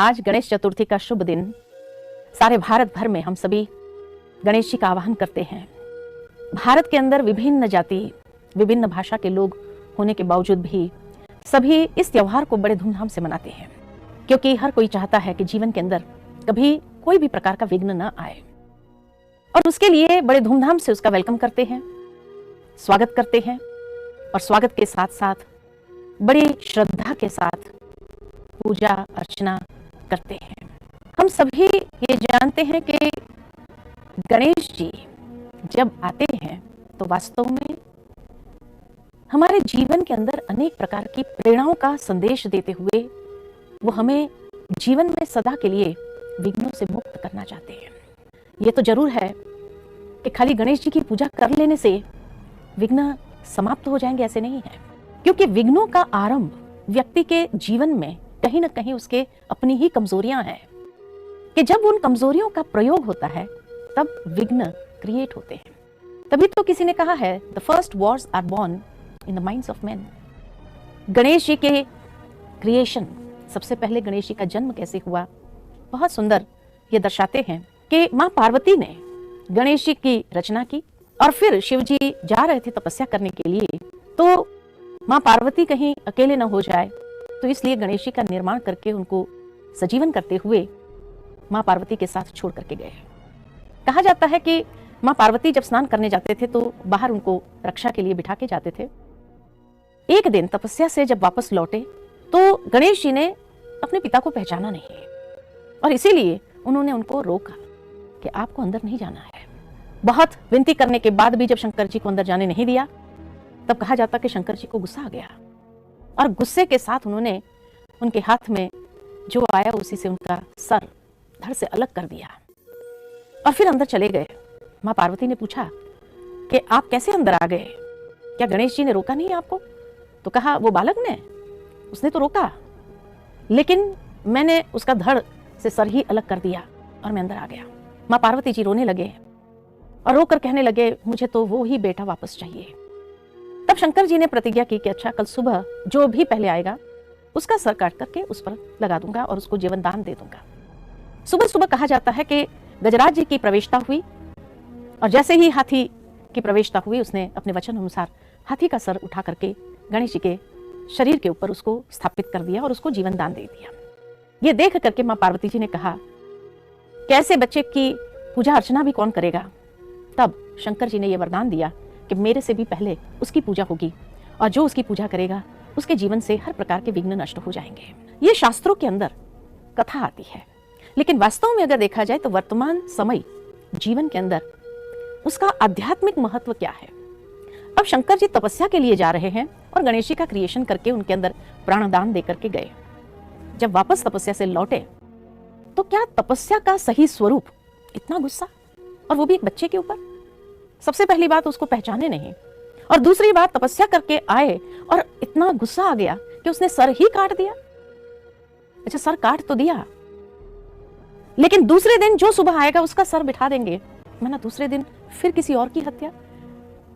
आज गणेश चतुर्थी का शुभ दिन। सारे भारत भर में हम सभी गणेश जी का आवाहन करते हैं। भारत के अंदर विभिन्न जाति, विभिन्न भाषा के लोग होने के बावजूद भी सभी इस त्योहार को बड़े धूमधाम से मनाते हैं, क्योंकि हर कोई चाहता है कि जीवन के अंदर कभी कोई भी प्रकार का विघ्न न आए, और उसके लिए बड़े धूमधाम से उसका वेलकम करते हैं, स्वागत करते हैं, और स्वागत के साथ साथ बड़ी श्रद्धा के साथ पूजा अर्चना करते हैं। हम सभी ये जानते हैं कि गणेश जी जब आते हैं तो वास्तव में हमारे जीवन के अंदर अनेक प्रकार की प्रेरणाओं का संदेश देते हुए वो हमें जीवन में सदा के लिए विघ्नों से मुक्त करना चाहते हैं। ये तो जरूर है कि खाली गणेश जी की पूजा कर लेने से विघ्न समाप्त हो जाएंगे, ऐसे नहीं है, क्योंकि विघ्नों का आरंभ व्यक्ति के जीवन में कहीं ना कहीं उसके अपनी ही कमजोरियां हैं, कि जब उन कमजोरियों का प्रयोग होता है तब विघ्न क्रिएट होते हैं। तभी तो किसी ने कहा है, the first wars are born in the minds of man. Ganesh ji के क्रिएशन, सबसे पहले गणेश जी का जन्म कैसे हुआ, बहुत सुंदर ये दर्शाते हैं कि मां पार्वती ने गणेश जी की रचना की, और फिर शिव जी जा रहे थे तपस्या करने के लिए, तो मां पार्वती कहीं अकेले न हो जाए, तो इसलिए गणेश जी का निर्माण करके उनको सजीवन करते हुए मां पार्वती के साथ छोड़ करके गए। कहा जाता है कि मां पार्वती जब स्नान करने जाते थे तो बाहर उनको रक्षा के लिए बिठा के जाते थे। एक दिन तपस्या से जब वापस लौटे तो गणेश जी ने अपने पिता को पहचाना नहीं, और इसीलिए उन्होंने उनको रोका कि आपको अंदर नहीं जाना है। बहुत विनती करने के बाद भी जब शंकर जी को अंदर जाने नहीं दिया, तब कहा जाता कि शंकर जी को गुस्सा आ गया, और गुस्से के साथ उन्होंने उनके हाथ में जो आया उसी से उनका सर धड़ से अलग कर दिया, और फिर अंदर चले गए। मां पार्वती ने पूछा कि आप कैसे अंदर आ गए, क्या गणेश जी ने रोका नहीं आपको? तो कहा, वो बालक ने, उसने तो रोका, लेकिन मैंने उसका धड़ से सर ही अलग कर दिया और मैं अंदर आ गया। मां पार्वती जी रोने लगे और रोकर कहने लगे, मुझे तो वो ही बेटा वापस चाहिए। तब शंकर जी ने प्रतिज्ञा की कि अच्छा, कल सुबह जो भी पहले आएगा उसका सर काट करके उस पर लगा दूंगा और उसको जीवन दान दे दूंगा। सुबह सुबह कहा जाता है कि गजराज जी की प्रवेशता हुई, और जैसे ही हाथी की प्रवेशता हुई उसने अपने वचन अनुसार हाथी का सर उठा करके गणेश जी के शरीर के ऊपर उसको स्थापित कर दिया और उसको जीवन दान दे दिया। ये देख करके मां पार्वती जी ने कहा कि ऐसे बच्चे की पूजा अर्चना भी कौन करेगा? तब शंकर जी ने यह वरदान दिया कि मेरे से भी पहले उसकी पूजा होगी, और जो उसकी पूजा करेगा उसके जीवन से हर प्रकार के विघ्न नष्ट हो जाएंगे। ये शास्त्रों के अंदर कथा आती है, लेकिन वास्तव में अगर देखा जाए तो वर्तमान समय जीवन के अंदर उसका आध्यात्मिक महत्व क्या है। अब शंकर जी तपस्या के लिए जा रहे हैं और गणेश जी का क्रिएशन करके उनके अंदर प्राणदान दे करके गए। जब वापस तपस्या से लौटे तो क्या तपस्या का सही स्वरूप इतना गुस्सा, और वो भी एक बच्चे के ऊपर? सबसे पहली बात, उसको पहचाने नहीं, और दूसरी बात, तपस्या करके आए और इतना गुस्सा आ गया कि उसने सर ही काट दिया। अच्छा, सर काट तो दिया, लेकिन दूसरे दिन जो सुबह आएगा उसका सर बिठा देंगे, माना दूसरे दिन फिर किसी और की हत्या।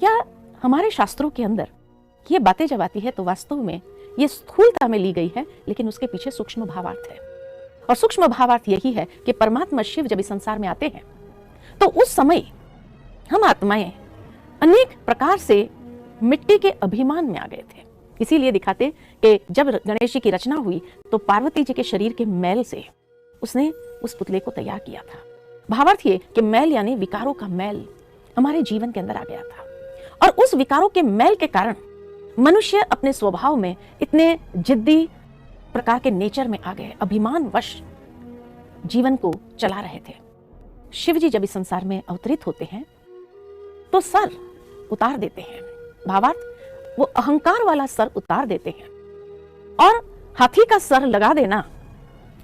क्या हमारे शास्त्रों के अंदर ये बातें जब आती है तो वास्तव में ये स्थूलता में ली गई है, लेकिन उसके पीछे सूक्ष्म भावार्थ है, और सूक्ष्म भावार्थ यही है कि परमात्मा शिव जब इस संसार में आते हैं तो उस समय हम आत्माएं अनेक प्रकार से मिट्टी के अभिमान में आ गए थे। इसीलिए दिखाते कि जब गणेश जी की रचना हुई तो पार्वती जी के शरीर के मैल से उसने उस पुतले को तैयार किया था। भावार्थ ये कि मैल यानी विकारों का मैल हमारे जीवन के अंदर आ गया था, और उस विकारों के मैल के कारण मनुष्य अपने स्वभाव में इतने जिद्दी प्रकार के नेचर में आ गए, अभिमानवश जीवन को चला रहे थे। शिव जी जब इस संसार में अवतरित होते हैं तो सर उतार देते हैं, भावार्थ वो अहंकार वाला सर उतार देते हैं। और हाथी का सर लगा देना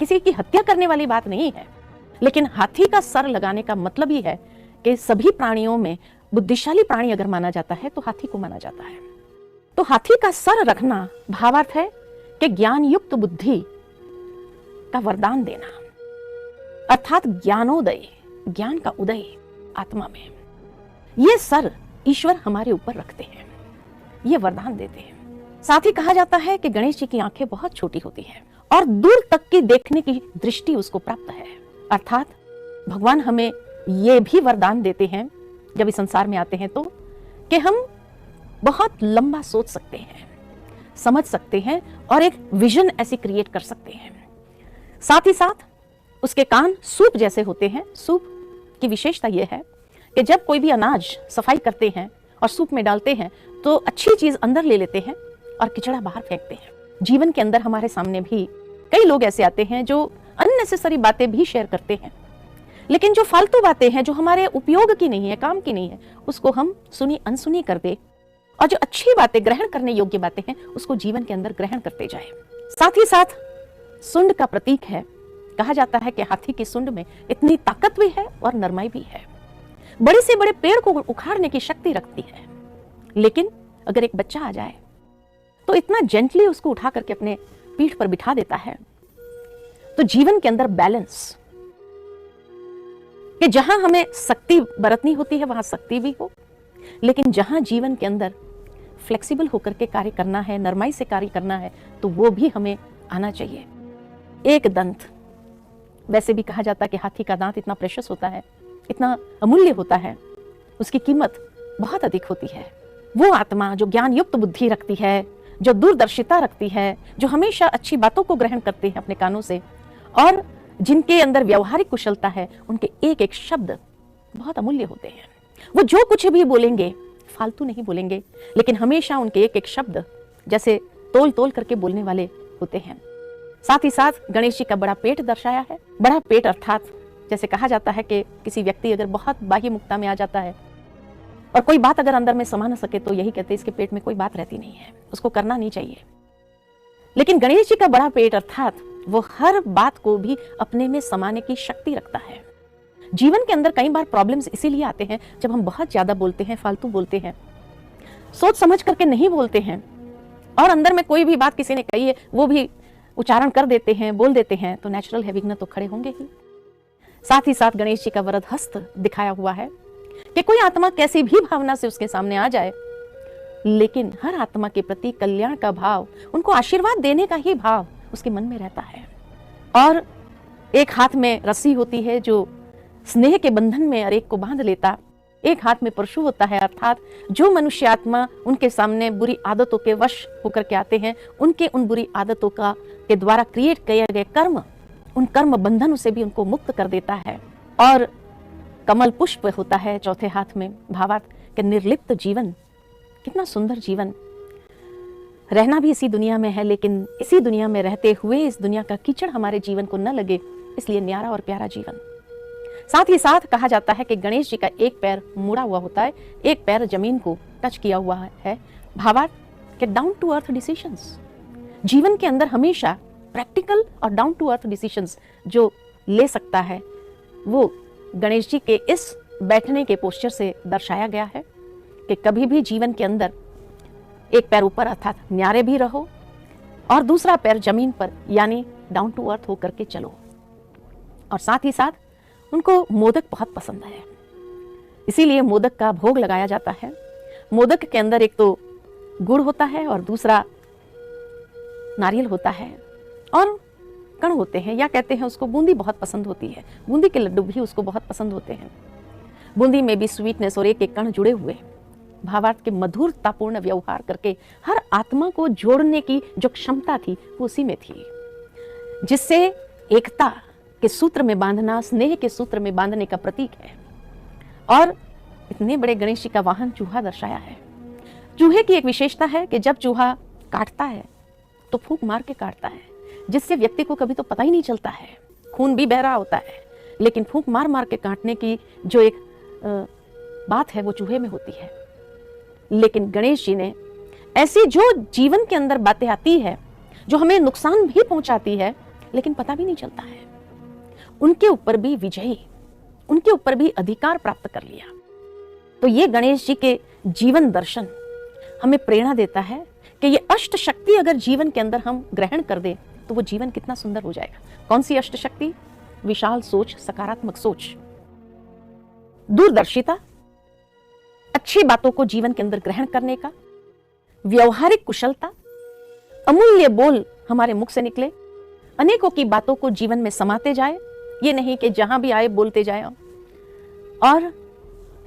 किसी की हत्या करने वाली बात नहीं है, लेकिन हाथी का सर लगाने का मतलब ही है कि सभी प्राणियों में बुद्धिशाली प्राणी अगर माना जाता है तो हाथी को माना जाता है। तो हाथी का सर रखना भावार्थ है कि ज्ञान युक्त बुद्धि का वरदान देना, अर्थात ज्ञानोदय, ज्ञान का उदय आत्मा में। ये सर ईश्वर हमारे ऊपर रखते हैं, ये वरदान देते हैं। साथ ही कहा जाता है कि गणेश जी की आंखें बहुत छोटी होती हैं और दूर तक की देखने की दृष्टि उसको प्राप्त है। अर्थात भगवान हमें यह भी वरदान देते हैं जब इस संसार में आते हैं तो, कि हम बहुत लंबा सोच सकते हैं, समझ सकते हैं और एक विजन ऐसी क्रिएट कर सकते हैं। साथ ही साथ उसके कान सूप जैसे होते हैं। सूप की विशेषता यह है कि जब कोई भी अनाज सफाई करते हैं और सूप में डालते हैं तो अच्छी चीज अंदर ले लेते हैं और किचड़ा बाहर फेंकते हैं। जीवन के अंदर हमारे सामने भी कई लोग ऐसे आते हैं जो अननेसेसरी बातें भी शेयर करते हैं, लेकिन जो फालतू बातें हैं, जो हमारे उपयोग की नहीं है, काम की नहीं है, उसको हम सुनी अनसुनी कर दे और जो अच्छी बातें, ग्रहण करने योग्य बातें हैं, उसको जीवन के अंदर ग्रहण करते जाए। साथ ही साथ सुंड का प्रतीक है। कहा जाता है कि हाथी की सुंड में इतनी ताकत भी है और नरमाई भी है। बड़े से बड़े पेड़ को उखाड़ने की शक्ति रखती है, लेकिन अगर एक बच्चा आ जाए तो इतना जेंटली उसको उठा करके अपने पीठ पर बिठा देता है। तो जीवन के अंदर बैलेंस, कि जहां हमें शक्ति बरतनी होती है वहां शक्ति भी हो, लेकिन जहां जीवन के अंदर फ्लेक्सिबल होकर के कार्य करना है, नरमाई से कार्य करना है, तो वो भी हमें आना चाहिए। एक दंत, वैसे भी कहा जाता है कि हाथी का दांत इतना प्रेशियस होता है, इतना अमूल्य होता है, उसकी कीमत बहुत अधिक होती है। वो आत्मा जो ज्ञान युक्त बुद्धि रखती है, जो दूरदर्शिता रखती है, जो हमेशा अच्छी बातों को ग्रहण करते हैं अपने कानों से, और जिनके अंदर व्यवहारिक कुशलता है, उनके एक एक शब्द बहुत अमूल्य होते हैं। वो जो कुछ भी बोलेंगे फालतू नहीं बोलेंगे, लेकिन हमेशा उनके एक एक शब्द जैसे तोल तोल करके बोलने वाले होते हैं। साथ ही साथ गणेश जी का बड़ा पेट दर्शाया है। बड़ा पेट अर्थात जैसे कहा जाता है कि किसी व्यक्ति अगर बहुत बाह्य मुक्ता में आ जाता है और कोई बात अगर अंदर में समा न सके तो यही कहते हैं इसके पेट में कोई बात रहती नहीं है, उसको करना नहीं चाहिए। लेकिन गणेश जी का बड़ा पेट अर्थात वो हर बात को भी अपने में समाने की शक्ति रखता है। जीवन के अंदर कई बार प्रॉब्लम्स इसीलिए आते हैं जब हम बहुत ज्यादा बोलते हैं, फालतू बोलते हैं, सोच समझ करके नहीं बोलते हैं, और अंदर में कोई भी बात किसी ने कही है वो भी उच्चारण कर देते हैं, बोल देते हैं, तो नेचुरल है विघ्न तो खड़े होंगे ही। साथ ही साथ गणेश जी का वरद हस्त दिखाया हुआ है कि कोई आत्मा कैसी भी भावना से उसके सामने आ जाए, लेकिन हर आत्मा के प्रति कल्याण का भाव, उनको आशीर्वाद देने का ही भाव उसके मन में रहता है। और एक हाथ में रस्सी होती है जो स्नेह के बंधन में हर एक को बांध लेता, एक हाथ में परशु होता है, अर्थात जो मनुष्य आत्मा उनके सामने बुरी आदतों के वश होकर के आते हैं, उनके उन बुरी आदतों का के द्वारा क्रिएट किए गए कर्म, उन कर्म बंधनों से भी उनको मुक्त कर देता है। और कमल पुष्प होता है चौथे हाथ में, भावार्थ कि निर्लिप्त जीवन, कितना सुंदर जीवन। रहना भी इसी दुनिया में है, लेकिन इसी दुनिया में रहते हुए इस दुनिया का कीचड़ हमारे जीवन को न लगे, इसलिए न्यारा और प्यारा जीवन। साथ ही साथ कहा जाता है कि गणेश जी का एक पैर मुड़ा हुआ होता है, एक पैर जमीन को टच किया हुआ है, भावार्थ कि डाउन टू अर्थ डिसीजंस। जीवन के अंदर हमेशा प्रैक्टिकल और डाउन टू अर्थ डिसीजंस जो ले सकता है, वो गणेश जी के इस बैठने के पोस्चर से दर्शाया गया है कि कभी भी जीवन के अंदर एक पैर ऊपर अर्थात न्यारे भी रहो और दूसरा पैर जमीन पर यानी डाउन टू अर्थ होकर के चलो। और साथ ही साथ उनको मोदक बहुत पसंद है, इसीलिए मोदक का भोग लगाया जाता है। मोदक के अंदर एक तो गुड़ होता है और दूसरा नारियल होता है और कण होते हैं, या कहते हैं उसको बूंदी बहुत पसंद होती है, बूंदी के लड्डू भी उसको बहुत पसंद होते हैं। बूंदी में भी स्वीटनेस और एक एक कण जुड़े हुए, भावार्थ के मधुरतापूर्ण व्यवहार करके हर आत्मा को जोड़ने की जो क्षमता थी वो उसी में थी, जिससे एकता के सूत्र में बांधना, स्नेह के सूत्र में बांधने का प्रतीक है। और इतने बड़े गणेश जी का वाहन चूहा दर्शाया है। चूहे की एक विशेषता है कि जब चूहा काटता है तो फूंक मार के काटता है, जिससे व्यक्ति को कभी तो पता ही नहीं चलता है, खून भी बह रहा होता है, लेकिन फूंक मार मार के काटने की जो एक बात है वो चूहे में होती है। लेकिन गणेश जी ने ऐसी जो जीवन के अंदर बातें आती है जो हमें नुकसान भी पहुंचाती है लेकिन पता भी नहीं चलता है, उनके ऊपर भी विजयी, उनके ऊपर भी अधिकार प्राप्त कर लिया। तो ये गणेश जी के जीवन दर्शन हमें प्रेरणा देता है कि ये अष्ट शक्ति अगर जीवन के अंदर हम ग्रहण कर दे तो वो जीवन कितना सुंदर हो जाएगा। कौन सी अष्ट शक्ति? विशाल सोच, सकारात्मक सोच, दूरदर्शिता, अच्छी बातों को जीवन के अंदर ग्रहण करने का, व्यवहारिक कुशलता, अमूल्य बोल हमारे मुख से निकले, अनेकों की बातों को जीवन में समाते जाए, ये नहीं कि जहां भी आए बोलते जाए, और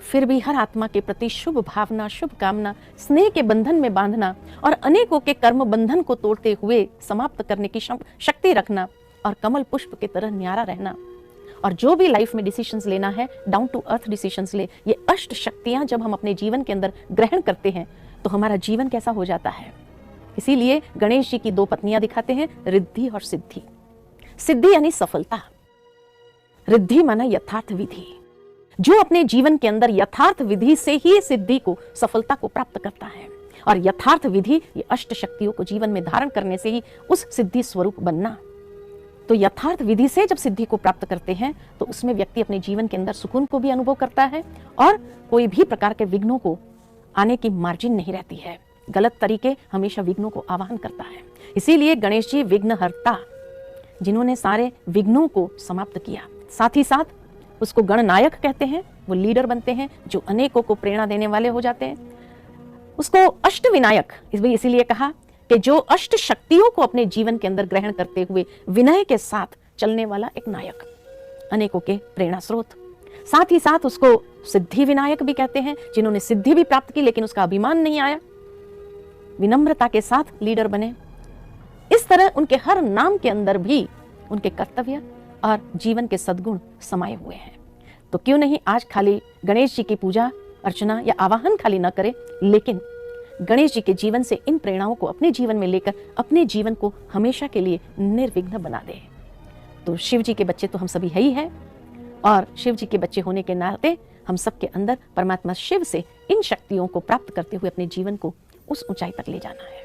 फिर भी हर आत्मा के प्रति शुभ भावना, शुभ कामना, स्नेह के बंधन में बांधना और अनेकों के कर्म बंधन को तोड़ते हुए समाप्त करने की शक्ति रखना और कमल पुष्प की तरह न्यारा रहना। और जो भी लाइफ में डिसीजंस लेना है, डाउन टू अर्थ डिसीजंस ले। ये अष्ट शक्तियां जब हम अपने जीवन के अंदर ग्रहण करते हैं तो हमारा जीवन कैसा हो जाता है। इसीलिए गणेश जी की दो पत्नियां दिखाते हैं, रिद्धि और सिद्धि। सिद्धि यानी सफलता, रिद्धि माना यथार्थ विधि। जो अपने जीवन के अंदर यथार्थ विधि से ही सिद्धि को, सफलता को प्राप्त करता है। और यथार्थ विधि, ये अष्ट शक्तियों को जीवन में धारण करने से ही उस सिद्धि स्वरूप बनना। तो यथार्थ विधि से जब सिद्धि को प्राप्त करते हैं तो उसमें व्यक्ति अपने जीवन के अंदर सुकून को भी अनुभव करता है और कोई भी प्रकार के विघ्नों को आने की मार्जिन नहीं रहती है। गलत तरीके हमेशा विघ्नों को आवाहन करता है। इसीलिए गणेश जी विघ्नहर्ता, जिन्होंने सारे विघ्नों को समाप्त किया। साथ ही साथ उसको गणनायक कहते हैं, वो लीडर बनते हैं जो अनेकों को प्रेरणा देने वाले हो जाते हैं। उसको अष्ट विनायक इसीलिए कहा कि जो अष्ट शक्तियों को अपने जीवन के अंदर ग्रहण करते हुए विनय के साथ चलने वाला एक नायक, अनेकों के प्रेरणा स्रोत। साथ ही साथ उसको सिद्धि विनायक भी कहते हैं, जिन्होंने सिद्धि भी प्राप्त की लेकिन उसका अभिमान नहीं आया, विनम्रता के साथ लीडर बने। इस तरह उनके हर नाम के अंदर भी उनके कर्तव्य और जीवन के सद्गुण समाये हुए हैं। तो क्यों नहीं आज खाली गणेश जी की पूजा अर्चना या आवाहन खाली न करें, लेकिन गणेश जी के जीवन से इन प्रेरणाओं को अपने जीवन में लेकर अपने जीवन को हमेशा के लिए निर्विघ्न बना दें। तो शिव जी के बच्चे तो हम सभी है ही हैं, और शिव जी के बच्चे होने के नाते हम सबके अंदर परमात्मा शिव से इन शक्तियों को प्राप्त करते हुए अपने जीवन को उस ऊंचाई तक ले जाना है।